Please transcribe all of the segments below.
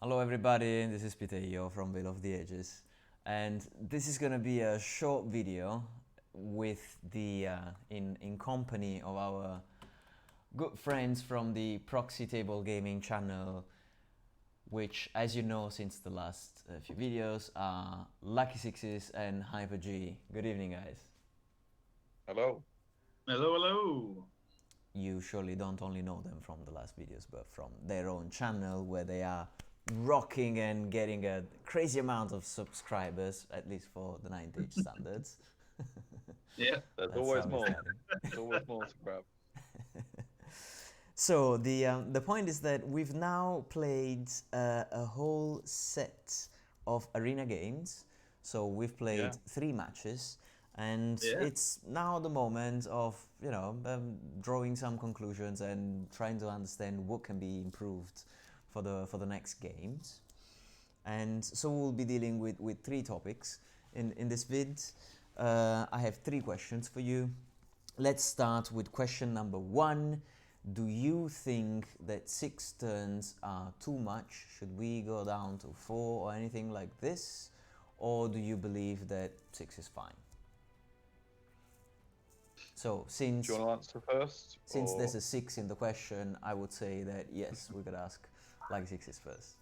Hello everybody, this is Piteio from Veil of the Ages, and this is gonna be a short video with in company of our good friends from the Proxy Table Gaming channel, which, as you know since the last few videos, are Lucky Sixes and Hyper G. Good evening, guys. Hello. Hello, hello. You surely don't only know them from the last videos, but from their own channel where they are rocking and getting a crazy amount of subscribers, at least for the 9th standards. Yeah, There's That's always how more. it's starting. There's always more to grab. So the point is that we've now played a whole set of arena games. So we've played Yeah. 3 matches, and Yeah. it's now the moment of drawing some conclusions and trying to understand what can be improved for the next games. And so we'll be dealing with 3 topics in this vid. I have 3 questions for you. Let's start with question number 1. Do you think that 6 turns are too much? Should we go down to 4 or anything like this? Or do you believe that 6 is fine? So Do you want to answer first? since Or... there's a 6 in the question, I would say that yes, we could ask like 6s first.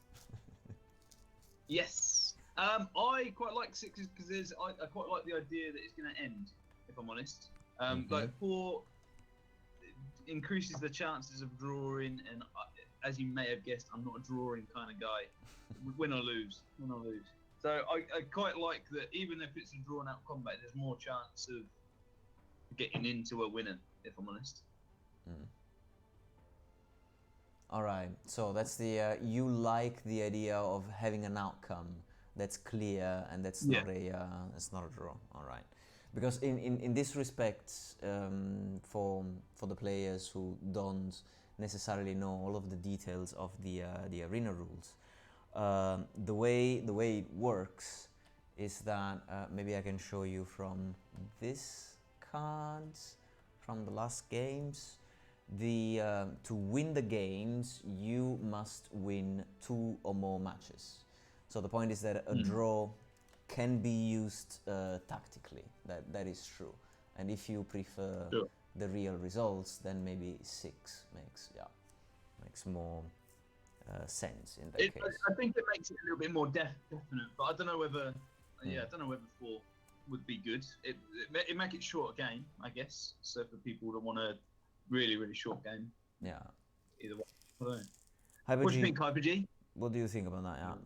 Yes. I quite like sixes because I quite like the idea that it's going to end. If I'm honest, like 4 increases the chances of drawing, and as you may have guessed, I'm not a drawing kind of guy. Win or lose, win or lose. So I quite like that. Even if it's a drawn out combat, there's more chance of getting into a winner. If I'm honest. All right, so that's the you like the idea of having an outcome that's clear and that's Yeah. not a draw. All right, because in this respect, for the players who don't necessarily know all of the details of the arena rules, the way it works is that maybe I can show you from this cards from the last games. To win the games, you must win 2 or more matches. So the point is that a draw can be used tactically. That is true. And if you prefer Sure. the real results, then maybe 6 makes more sense in that case. I think it makes it a little bit more definite, but I don't know whether, I don't know whether 4 would be good. It make it short game, I guess. So for people that want a really short game, Yeah. either way. I don't know. Hyper What do you G, think, Hyper G? what do you think about that? Yeah.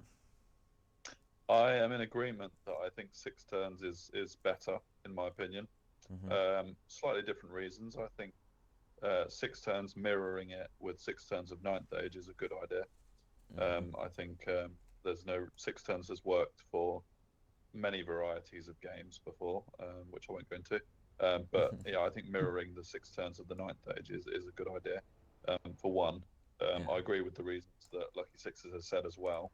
I am in agreement that I think 6 turns is better, in my opinion. Slightly different reasons. I think 6 turns mirroring it with 6 turns of 9th age is a good idea. I think there's no 6 turns has worked for many varieties of games before, which I won't go into. But yeah, I think mirroring the 6 turns of the 9th age is a good idea. For one, I agree with the reasons that Lucky Sixes has said as well.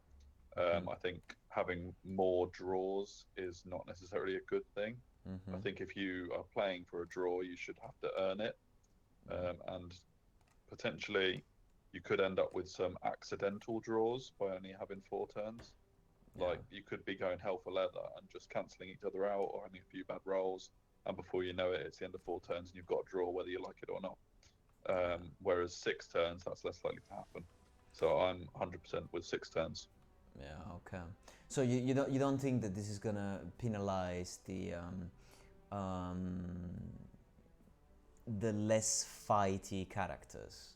I think having more draws is not necessarily a good thing. I think if you are playing for a draw, you should have to earn it, and potentially you could end up with some accidental draws by only having 4 turns. Like you could be going hell for leather and just cancelling each other out or having a few bad rolls, and before you know it, it's the end of 4 turns and you've got a draw whether you like it or not. Whereas 6 turns, that's less likely to happen. So I'm 100% with 6 turns. Yeah, okay. So you don't think that this is gonna penalize the less fighty characters,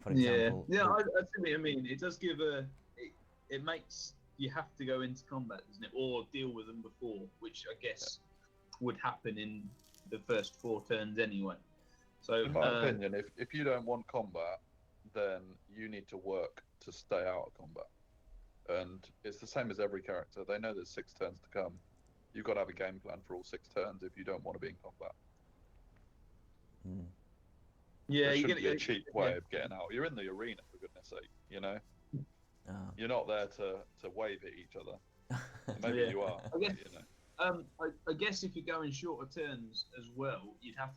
for example? Yeah, I see what I mean. It does give it makes you have to go into combat, doesn't it, or deal with them before, which I guess would happen in the first 4 turns anyway. So In my opinion, if you don't want combat, then you need to work to stay out of combat. And it's the same as every character. They know there's 6 turns to come. You've got to have a game plan for all 6 turns if you don't want to be in combat. yeah, There you shouldn't get be a cheap way of getting out. You're in the arena, for goodness sake, you know? You're not there to wave at each other. Maybe you are, I guess, you know. I guess if you're going shorter turns as well, you'd have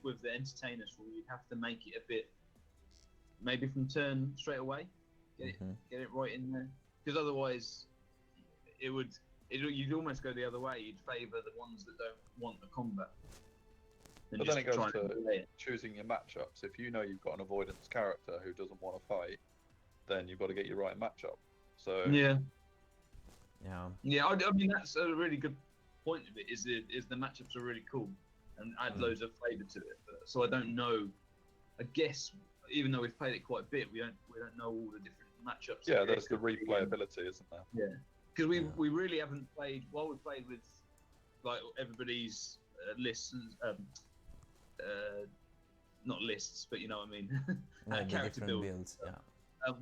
with the entertainers rule, you'd have to make it a bit maybe from turn straight away. Get it right in there. because otherwise you'd almost go the other way. You'd favour the ones that don't want the combat. But then it goes to choosing your matchups. If you know you've got an avoidance character who doesn't want to fight, then you've got to get your right matchup. So yeah. I mean, that's a really good point of it. Is the matchups are really cool and add loads of flavour to it. So I don't know. I guess even though we've played it quite a bit, we don't know all the different matchups. Yeah, there's the replayability, isn't there? Yeah, because we really haven't played. While we played with like everybody's lists, not lists, but you know what I mean, character builds.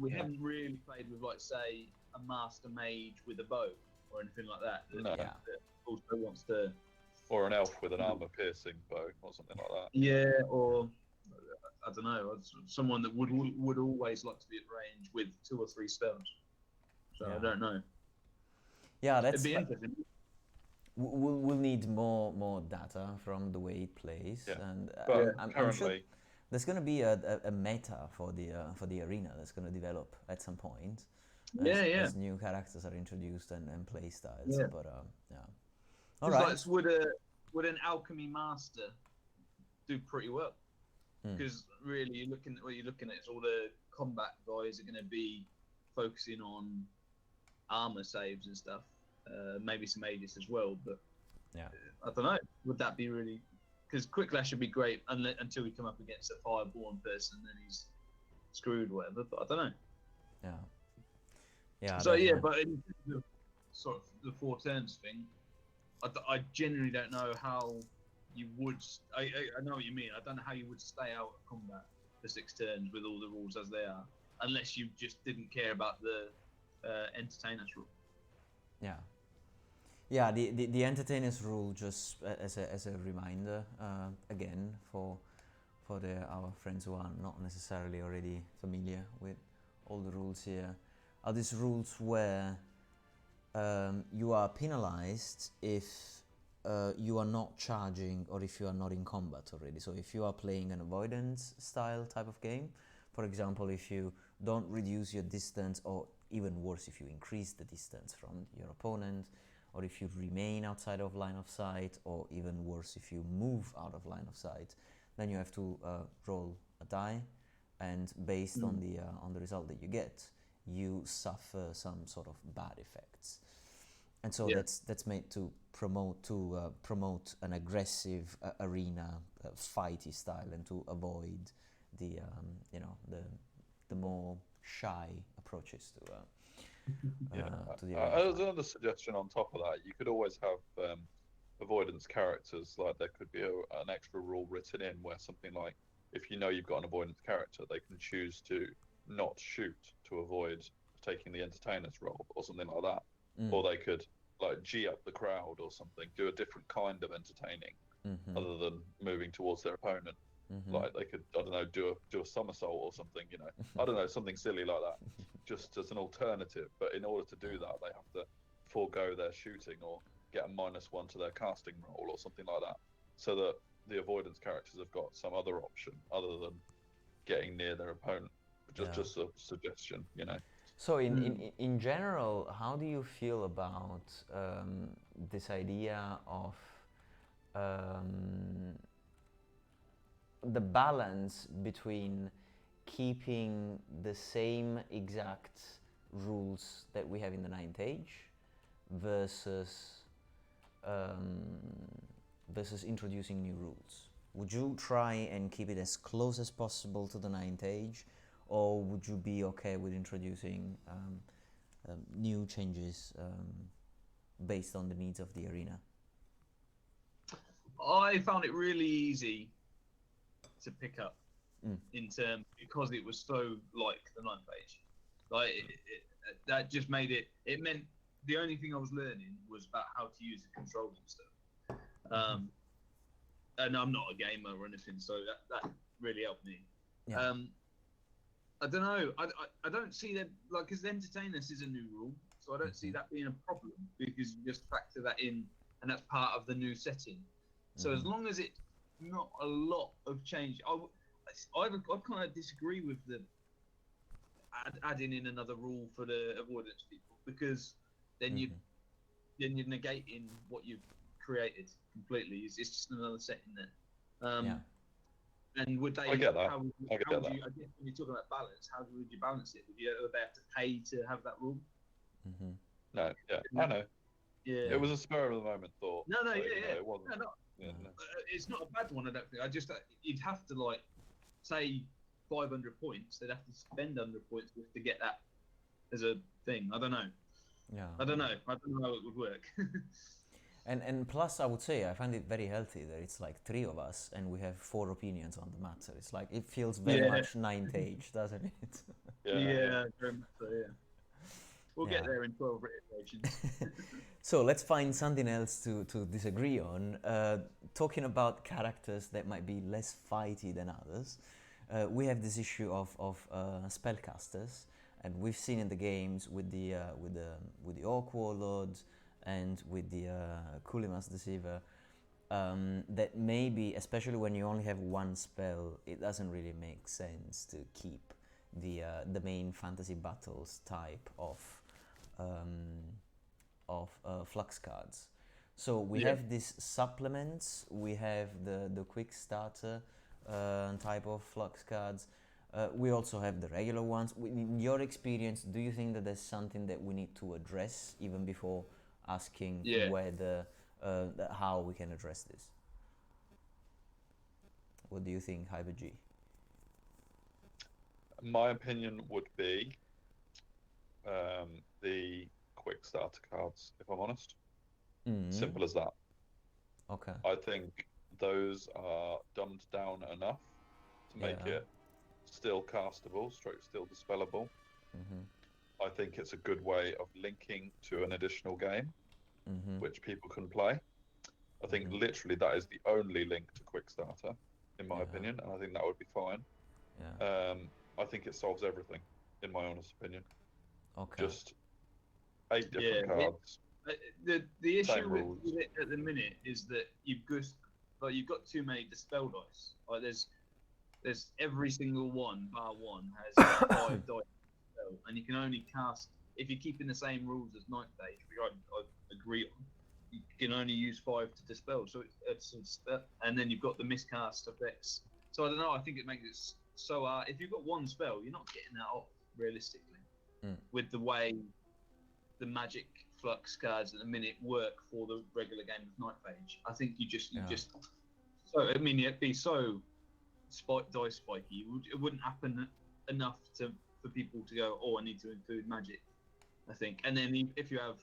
We haven't really played with, like, say, a master mage with a bow or anything like that. That also wants to. Or an elf with an armor-piercing bow or something like that. Yeah, or I don't know, someone that would always like to be at range with 2 or 3 spells. So I don't know. Yeah, it'd be interesting. We'll need more data from the way it plays, and I'm sure there's going to be a meta for the arena that's going to develop at some point. As new characters are introduced and play styles. Yeah. But all right. Like, would an alchemy master do pretty well? Because really, what you're looking at is all the combat guys are going to be focusing on armor saves and stuff. Maybe some Aegis as well, but I don't know. Would that be really? Because Quick Lash would be great until we come up against a Fireborn person, then he's screwed, or whatever. But I don't know. Yeah. So but in terms of sort of the 4 turns thing, I genuinely don't know how you would. I know what you mean. I don't know how you would stay out of combat for 6 turns with all the rules as they are, unless you just didn't care about the entertainers rule. Yeah, the entertainers rule, just as a reminder, again for our friends who are not necessarily already familiar with all the rules here, are these rules where you are penalized if you are not charging or if you are not in combat already. So if you are playing an avoidance style type of game, for example, if you don't reduce your distance, or even worse, if you increase the distance from your opponent, or if you remain outside of line of sight, or even worse, if you move out of line of sight, then you have to roll a die, and based on the result that you get, you suffer some sort of bad effects. And so that's made to promote an aggressive arena fighty style, and to avoid the more shy approaches to the arena. As another suggestion on top of that, you could always have avoidance characters. Like, there could be an extra rule written in where something like, if you know you've got an avoidance character, they can choose to not shoot to avoid taking the entertainer's role or something like that. Or they could like G up the crowd or something, do a different kind of entertaining other than moving towards their opponent. Like, they could, I don't know, do a somersault or something, you know. I don't know, something silly like that, just as an alternative. But in order to do that, they have to forego their shooting or get a -1 to their casting roll or something like that, so that the avoidance characters have got some other option other than getting near their opponent. Just a suggestion, you know. So in general, how do you feel about this idea of the balance between keeping the same exact rules that we have in the 9th age versus introducing new rules? Would you try and keep it as close as possible to the 9th age, or would you be okay with introducing new changes based on the needs of the arena? I found it really easy to pick up in terms, because it was so like the 9th age. Like, that just made it. It meant the only thing I was learning was about how to use the controls and stuff. And I'm not a gamer or anything, so that really helped me. Yeah. I don't know. I don't see that, like, because entertainers is a new rule, so I don't see that being a problem, because you just factor that in, and that's part of the new setting. So as long as it's not a lot of change, I kind of disagree with the adding in another rule for the avoidance people, because then you're negating what you've created completely. It's just another setting there. And would they? I get that. How would you, I guess when you're talking about balance, how would you balance it? Would they have to pay to have that rule? No, I know. Yeah, it was a spur of the moment thought. No, so, it wasn't. No. It's not a bad one, I don't think. I just you'd have to like say 500 points. They'd have to spend 100 points just to get that as a thing. I don't know. I don't know how it would work. And plus, I would say I find it very healthy that it's like 3 of us and we have 4 opinions on the matter. It's like it feels very much ninth age, doesn't it? Yeah, very much so. Yeah, we'll get there in 12 iterations. So let's find something else to disagree on. Talking about characters that might be less fighty than others, we have this issue of spellcasters, and we've seen in the games with the Orc Warlords and with the Kulimas Deceiver, that maybe, especially when you only have one spell, it doesn't really make sense to keep the main fantasy battles type of flux cards. So we have these supplements, we have the quick starter type of flux cards. We also have the regular ones. In your experience, do you think that there's something that we need to address even before asking whether how we can address this? What do you think, Hyper G? My opinion would be the quick starter cards, if I'm honest. Simple as that. Okay. I think those are dumbed down enough to make it still castable, still dispellable. I think it's a good way of linking to an additional game, which people can play. I think literally that is the only link to quick starter, in my opinion, and I think that would be fine. I think it solves everything, in my honest opinion. Okay. Just 8 different cards. The issue with it at the minute is that you've got too many dispel dice. Like there's every single one bar one has 5 dice dispel, and you can only cast if you're keeping the same rules as Ninth Age, which I agree on. You can only use 5 to dispel. So it's and then you've got the miscast effects. So I don't know. I think it makes it so if you've got one spell, you're not getting that off realistically. With the way the magic flux cards at the minute work for the regular game of Ninth Age, I think you just so I mean it'd be so dice spiky. It wouldn't happen enough for people to go, oh, I need to include magic. I think, and then if you have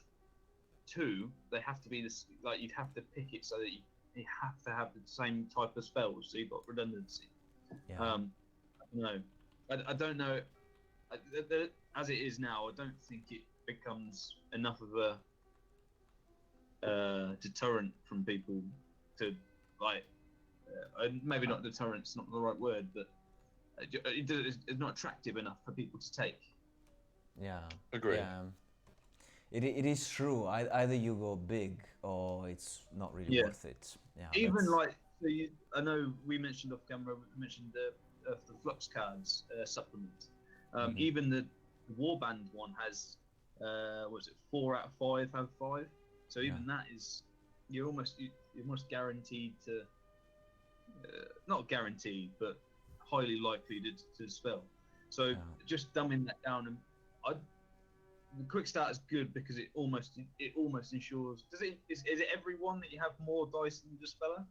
2, they have to be this. Like you'd have to pick it so that you have to have the same type of spells, so you've got redundancy. No, I don't know. As it is now, I don't think it becomes enough of a deterrent from people to like. Maybe not deterrent's not the right word, but it's not attractive enough for people to take. Yeah. Agree. Yeah. It is true. Either you go big or it's not really worth it. Yeah. Even like I know we mentioned off camera. We mentioned the flux cards supplement. Even the warband one has was it 4 out of 5 have 5. So even that is you're almost guaranteed to not guaranteed but highly likely to spell. So just dumbing that down, and the quick start is good because it almost ensures. Is it every one that you have more dice than the speller?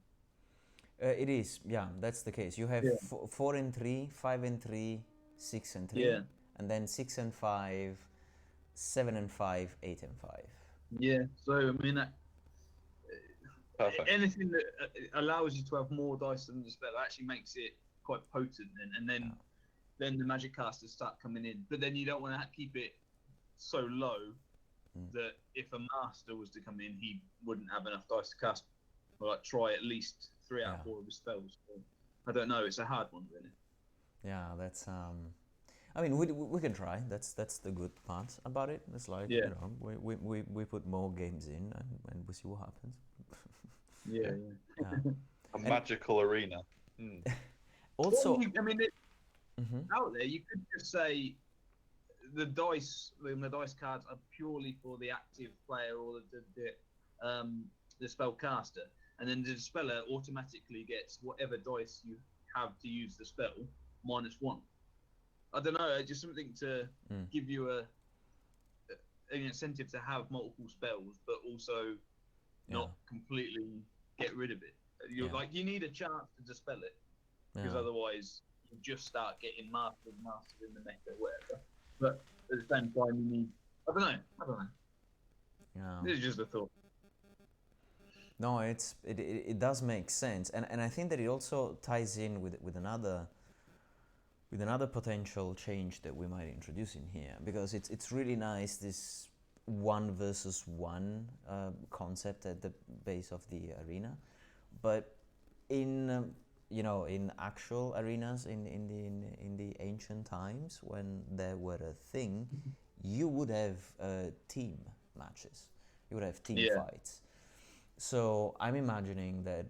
It is, that's the case. You have 4 and 3, 5 and 3, 6 and 3, and then 6 and 5, 7 and 5, 8 and 5. Yeah, so I mean that. Perfect. Anything that allows you to have more dice than the spell actually makes it quite potent, and then the magic casters start coming in. But then you don't want to keep it so low that if a master was to come in, he wouldn't have enough dice to cast, or like try at least 3 out of 4 of his spells. So, I don't know. It's a hard one, really. Yeah, that's. I mean, we can try. That's the good part about it. It's like you know, we put more games in and we see what happens. Yeah. A magical arena. Also, I mean, out there you could just say the dice, the dice cards are purely for the active player or the spellcaster, and then the speller automatically gets whatever dice you have to use the spell -1. I don't know, just something to give you an incentive to have multiple spells, but also not completely get rid of it. You need a chance to dispel it, because otherwise you just start getting mastered in the meta, whatever. But at the same time, you need. I don't know. Yeah. This is just a thought. No, it does make sense, and I think that it also ties in with another potential change that we might introduce in here, because it's really nice, this 1 versus 1 concept at the base of the arena, but in in actual arenas in the ancient times, when there were a thing, you would have team matches, you would have team fights. So I'm imagining that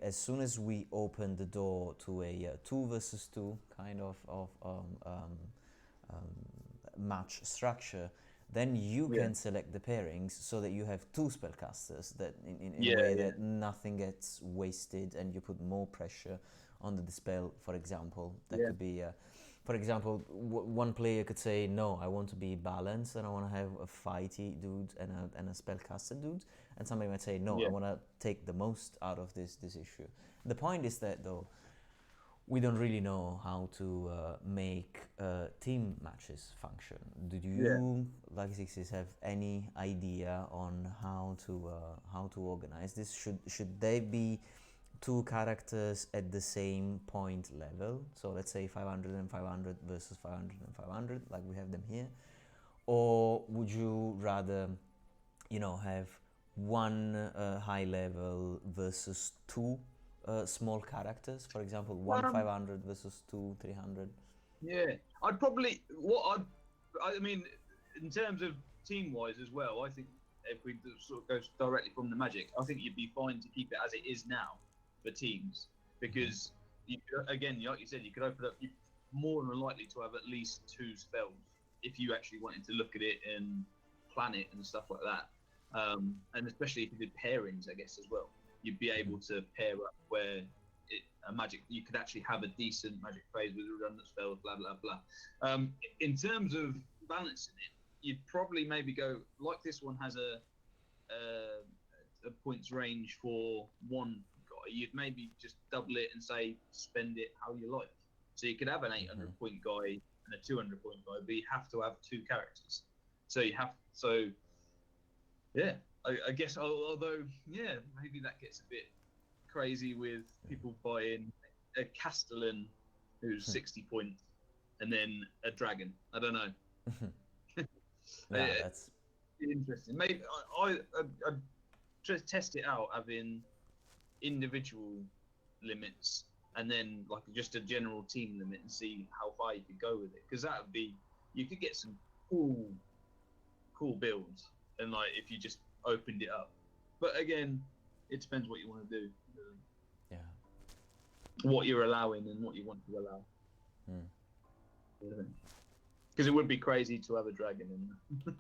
as soon as we open the door to a 2 versus 2 kind of match structure, then you can select the pairings so that you have 2 spellcasters, that in a way that nothing gets wasted, and you put more pressure on the dispel, for example. That could be, for example, one player could say, no, I want to be balanced and I want to have a fighty dude and a spellcaster dude. And somebody might say, no, I want to take the most out of this issue. The point is that, though, we don't really know how to make team matches function. Did you, like Sixes, have any idea on how to organize this? Should they be 2 characters at the same point level? So let's say 500 and 500 versus 500 and 500, like we have them here. Or would you rather, have 1 high level versus 2 small characters, for example, 1 500 versus 2 300? Yeah, I mean, in terms of team-wise as well, I think if we sort of go directly from the Magic, I think you'd be fine to keep it as it is now for teams, because again, like you said, you could open up. You're more than likely to have at least 2 spells if you actually wanted to look at it and plan it and stuff like that. And especially if you did pairings, I guess, as well, you'd be able to pair up where you could actually have a decent Magic phase with redundant spells, blah blah blah. In terms of balancing it, you'd probably maybe go like this one has a points range for 1 guy. You'd maybe just double it and say spend it how you like. So you could have an 800 point guy and a 200 point guy, but you have to have 2 characters. I guess, although, maybe that gets a bit crazy with people buying a Castellan who's 60 points and then a dragon. I don't know. That's interesting. Maybe I'd just test it out, having individual limits and then like just a general team limit, and see how far you could go with it. Because that would be, you could get some cool builds, and like if you just opened it up. But again, it depends what you want to do. What you're allowing and what you want to allow. Because it would be crazy to have a dragon in there.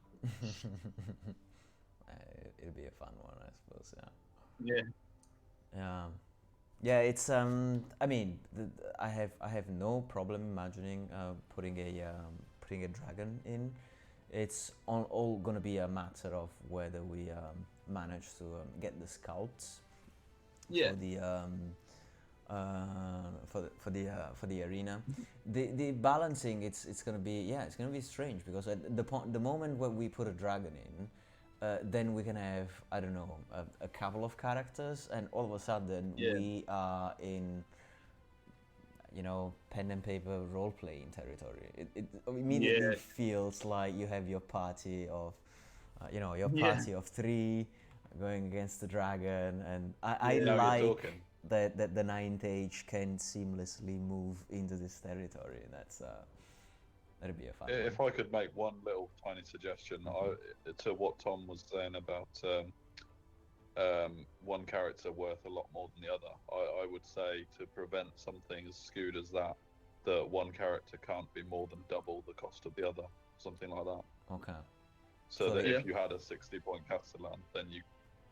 It'd be a fun one, I suppose. It's I mean, I have no problem imagining putting a dragon in. It's all going to be a matter of whether we manage to get the scouts for the arena. The balancing, it's going to be strange, because at the moment when we put a dragon in, then we can have, I don't know, a couple of characters, and all of a sudden we are in, pen and paper role-playing territory. It immediately feels like you have your party of, party of 3 going against the dragon, and I like that the 9th age can seamlessly move into this territory. That's that'd be a fun one. If I could make one little tiny suggestion to what Tom was saying about one character worth a lot more than the other, I would say, to prevent something as skewed as that one character can't be more than double the cost of the other. something like that. Okay. So that if you had a 60-point Castellan, then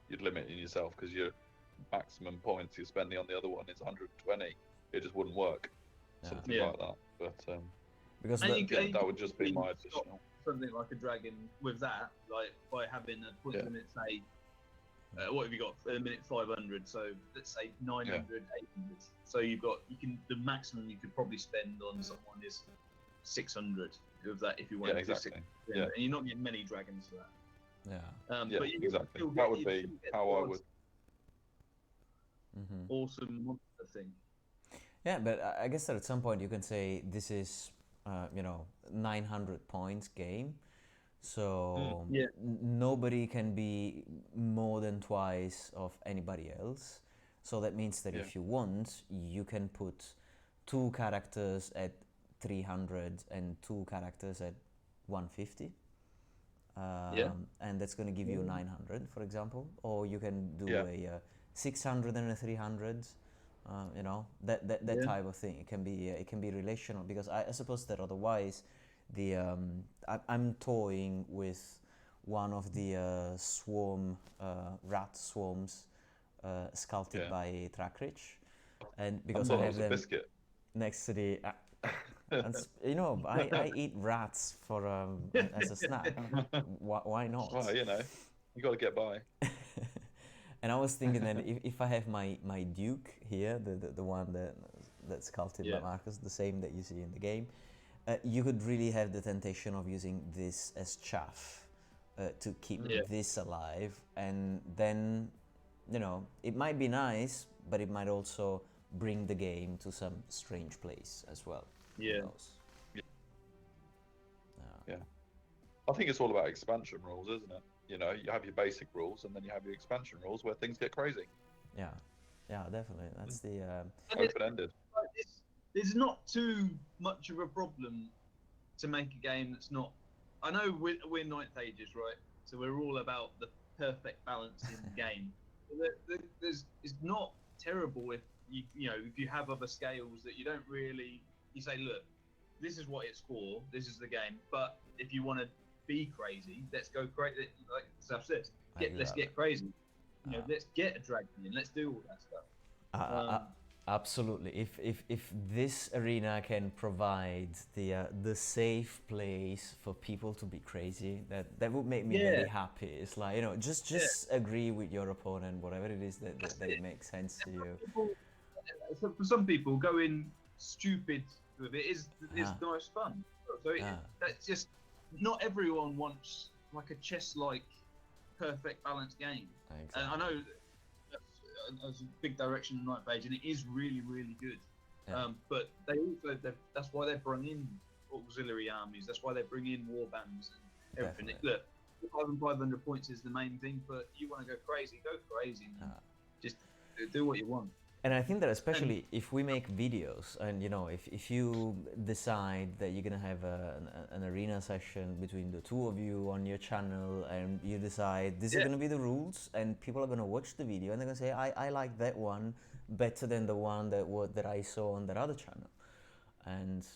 you'd limit yourself, because your maximum points you're spending on the other one is 120. It just wouldn't work. Something like that. But because that would just be my additional. Something like a dragon with that, like by having a point limit, say, what have you got? A minute 500. So let's say 900, 800. So the maximum you could probably spend on someone is 600 of that if you want to do 600. And you're not getting many dragons for that. Yeah. But you exactly. That would be how I would. Awesome monster thing. Yeah, but I guess that at some point you can say this is, 900 points game. So nobody can be more than twice of anybody else. So that means that if you want, you can put 2 characters at 300 and 2 characters at 150. And that's going to give you 900, for example. Or you can do a 600 and a 300. That type of thing. It can be relational, because I suppose that otherwise, I'm toying with one of the rat swarms sculpted by Trackrich, and because I have them next to the. I eat rats for as a snack. Why not? Well, you got to get by. And I was thinking that if I have my Duke here, the one that's sculpted by Marcus, the same that you see in the game, you could really have the temptation of using this as chaff to keep this alive, and then it might be nice, but it might also bring the game to some strange place as well. Yeah. I think it's all about expansion rules, isn't it? You have your basic rules, and then you have your expansion rules where things get crazy. Yeah, definitely. That's the open-ended. There's not too much of a problem to make a game that's not. I know we're ninth ages, right? So we're all about the perfect balance in the game. It's not terrible if if you have other scales that you don't really. You say, look, this is what it's for. This is the game. But if you want to be crazy, let's go crazy. Like Seth says, let's get crazy. Let's get a dragon in. Let's do all that stuff. Absolutely. If this arena can provide the safe place for people to be crazy, that would make me very happy. It's like just agree with your opponent, whatever it is that it makes sense to you. For some people, going stupid with it is nice fun. So that's just. Not everyone wants like a chess-like perfect balanced game. Exactly. And I know that's a big direction in Night Page, and it is really, really good. But that's why they bring in auxiliary armies. That's why they bring in warbands and everything. Look, 500 points is the main thing, but you want to go crazy, man. Just do what you want. And I think that especially if we make videos, and if you decide that you're gonna have an arena session between the two of you on your channel, and you decide these are gonna be the rules, and people are gonna watch the video and they're gonna say, I like that one better than the one that I saw on that other channel, and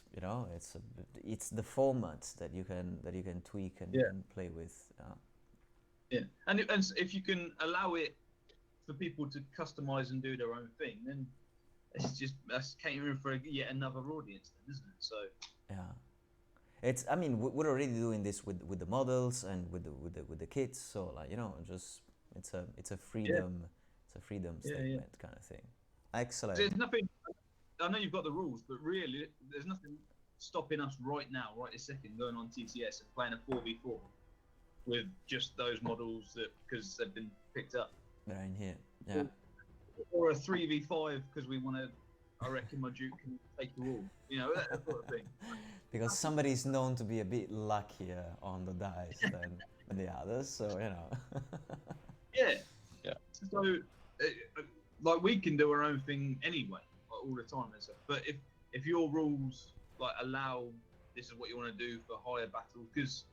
it's the formats that you can tweak and play with. And if you can allow it for people to customize and do their own thing, then that's catering for yet another audience, then, isn't it? So we're already doing this with the models and with the kits. So it's a freedom statement kind of thing. Excellent. There's nothing. I know you've got the rules, but really, there's nothing stopping us right now, right this second, going on TTS and playing a 4v4 with just those models because they've been picked up. They're in here, or a 3v5 because we want to. I reckon my Duke can take the wall. That sort of thing. Because somebody's known to be a bit luckier on the dice than the others, so Yeah. So, we can do our own thing anyway, all the time and stuff. But if your rules allow this is what you want to do for higher battles, because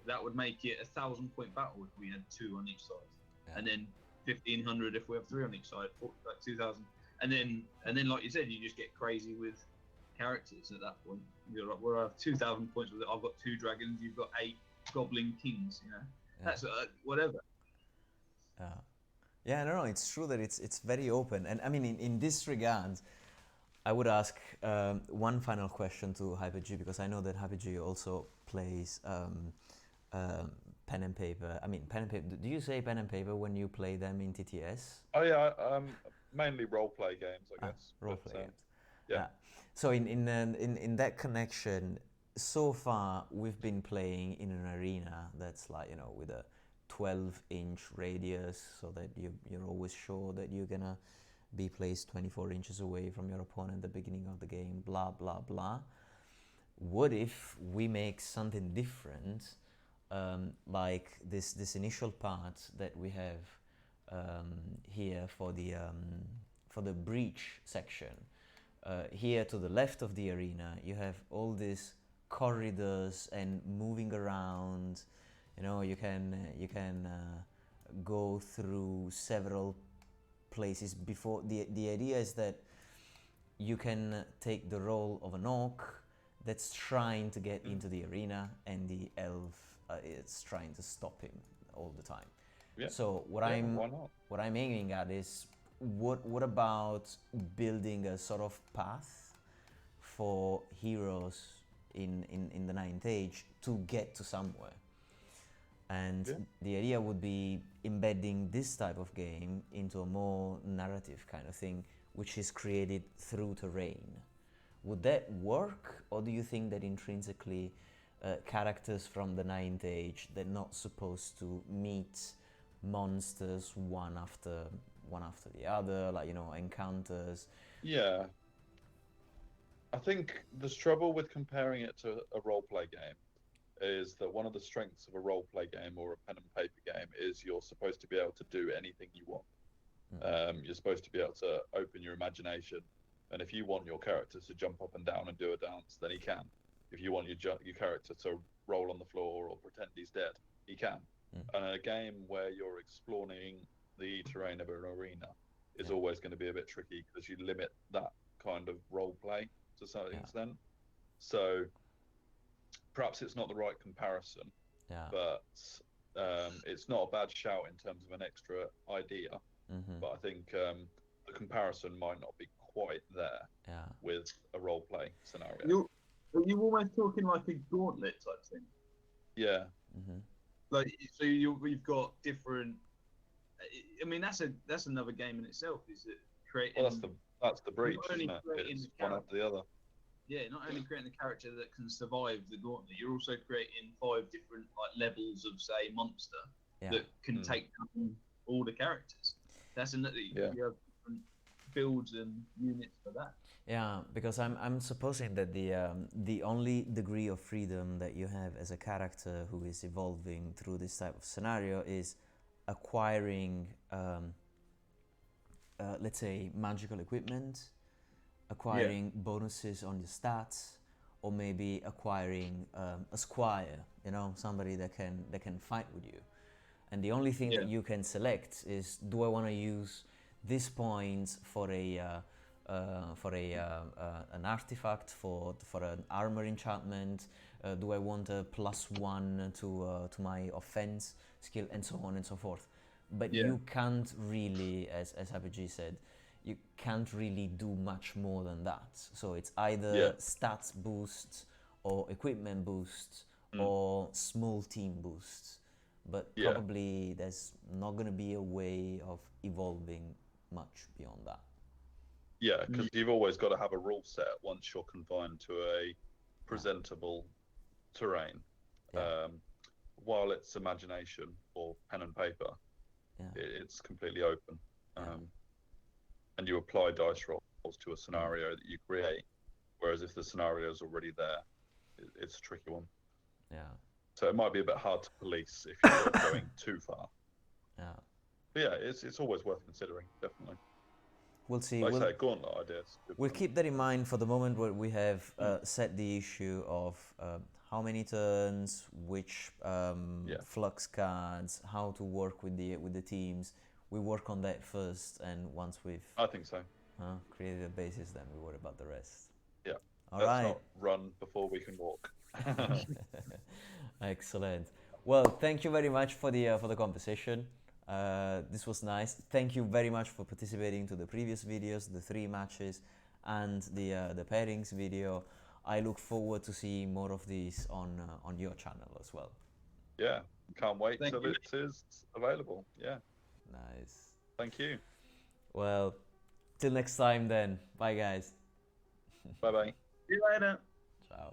that would make it 1,000-point battle if we had 2 on each side, and then 1,500 if we have 3 on each side, 2,000, and then like you said, you just get crazy with characters at that point. You're like, well, I have 2,000 points with it. I've got 2 dragons. You've got 8 goblin kings. You know, that's whatever. Yeah, no, it's true that it's very open, and I mean in this regard, I would ask one final question to HyperG, because I know that HyperG also plays pen and paper. I mean, pen and paper. Do you say pen and paper when you play them in TTS? Oh yeah, mainly role play games, I guess. Role play games. Yeah. So in that connection, so far we've been playing in an arena that's like, you know, with a 12-inch radius, so that you're always sure that you're gonna be placed 24 inches away from your opponent at the beginning of the game, blah blah blah. What if we make something different, like this initial part that we have here for the breach section? Here to the left of the arena, you have all these corridors and moving around. You know, you can go through several places before. The idea is that you can take the role of an orc that's trying to get into the arena, and the elf is trying to stop him all the time. Yeah. So what I'm aiming at is, what about building a sort of path for heroes in the 9th Age to get to somewhere? And the idea would be embedding this type of game into a more narrative kind of thing, which is created through terrain. Would that work, or do you think that intrinsically characters from the 9th Age, they're not supposed to meet monsters one after the other, like, you know, encounters? Yeah. I think there's trouble with comparing it to a role-play game, is that one of the strengths of a role-play game or a pen and paper game is you're supposed to be able to do anything you want. You're supposed to be able to open your imagination, and if you want your character to jump up and down and do a dance, then he can. If you want your character to roll on the floor or pretend he's dead, he can. And a game where you're exploring the terrain of an arena is always going to be a bit tricky, because you limit that kind of role-play to some extent. So perhaps it's not the right comparison, but it's not a bad shout in terms of an extra idea. But I think the comparison might not be quite there with a role-play scenario. You're almost talking like a gauntlet type thing. Yeah. Like, so you've got different. I mean, that's another game in itself. Is it creating? Well, that's the breach, isn't it? It's one after the other. Yeah, not only creating the character that can survive the gauntlet, you're also creating 5 different levels of, say, monster that can take down all the characters. That's another. You have different builds and units for that. Yeah, because I'm supposing that the only degree of freedom that you have as a character who is evolving through this type of scenario is acquiring, let's say, magical equipment, acquiring bonuses on your stats, or maybe acquiring a squire, you know, somebody that can fight with you. And the only thing that you can select is, do I want to use these points for an artifact, for an armor enchantment? Do I want a +1 to my offense skill, and so on and so forth? But you can't really, as RPG said, you can't really do much more than that. So it's either stats boosts or equipment boosts or small team boosts. But probably there's not going to be a way of evolving much beyond that. Yeah, because you've always got to have a rule set once you're confined to a presentable terrain. While it's imagination or pen and paper, it's completely open. And you apply dice rolls to a scenario that you create. Whereas if the scenario is already there, it's a tricky one. Yeah. So it might be a bit hard to police if you're going too far. Yeah. But yeah, it's always worth considering, definitely. We'll see. Like I say, gauntlet ideas. We'll keep that in mind for the moment where we have set the issue of how many turns, which flux cards, how to work with the teams. We work on that first, and once we've I think so. created a basis, then we worry about the rest. Yeah. All Let's right. not run before we can walk. Excellent. Well, thank you very much for the conversation. This was nice. Thank you very much for participating to the previous videos, the 3 matches, and the pairings video. I look forward to seeing more of these on your channel as well. Yeah, can't wait Thank till you. it is available. Yeah, Nice. thank you. Well, till next time then. Bye guys. Bye bye. See you later. Ciao.